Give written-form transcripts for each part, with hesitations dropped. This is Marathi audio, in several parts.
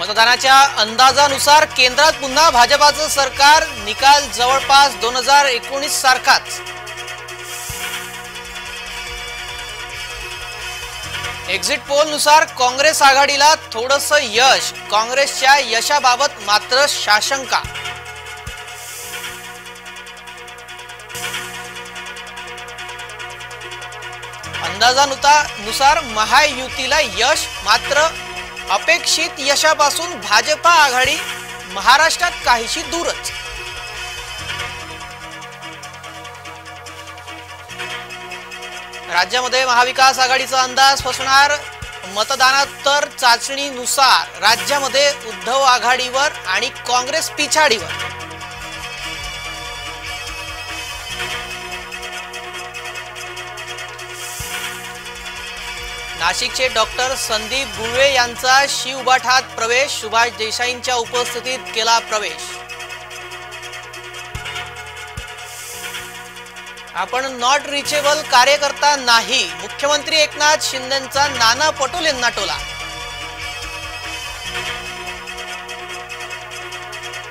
मतदानाच्या अंदाजानुसार केंद्रात पुन्हा भाजपाचं सरकार, निकाल जवळपास 2019 सारखाच। एक्झिट पोल नुसार काँग्रेस आघाडीला थोडंसं यश, काँग्रेसच्या यशाबाबत मात्र साशंका। अंदाजानुसार महायुतीला यश, मात्र अपेक्षित यशापासून भाजपा आघाडी महाराष्ट्रात काहीशी दूरच। राज्यामध्ये महाविकास आघाडीचा अंदाज फसणार। मतदानोत्तर चाचणीनुसार राज्यामध्ये उद्धव आघाडीवर आणि काँग्रेस पिछाडीवर। नाशिकचे डॉक्टर संदीप गुळवे यांचा शिवबाठात प्रवेश, सुभाष देसाईंच्या उपस्थितीत केला प्रवेश। आपण नॉट रिचेबल कार्यकर्ता नाही, मुख्यमंत्री एकनाथ शिंदेंचा नाना पटोलेंना टोला।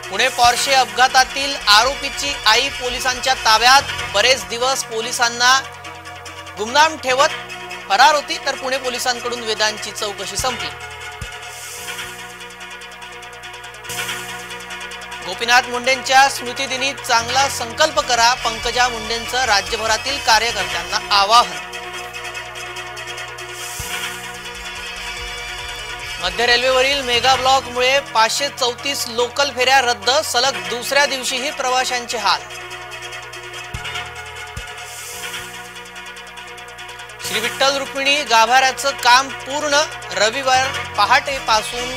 पुणे पॉर्शे अपघातातील आरोपीची आई पोलिसांच्या ताब्यात, बरेच दिवस पोलिसांना गुमनाम ठेवत फरार होती, तर पुणे पोलिसांकडून वेदांची चौकशी संपली। गोपीनाथ मुंडेंच्या स्मृतिदिनी चांगला संकल्प करा, पंकजा मुंडेंचं राज्यभरातील कार्यकर्त्यांना आवाहन। मध्य रेल्वेवरील मेगा ब्लॉकमुळे 534 लोकल फेऱ्या रद्द, सलग दुसऱ्या दिवशीही प्रवाशांचे हाल। श्री विठ्ठल रुक्मिणी गाभाऱ्याचं काम पूर्ण, रविवार पहाटेपासून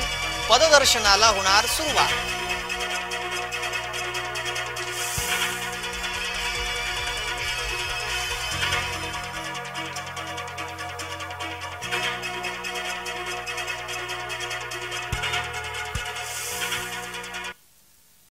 पददर्शनाला होणार सुरुवात।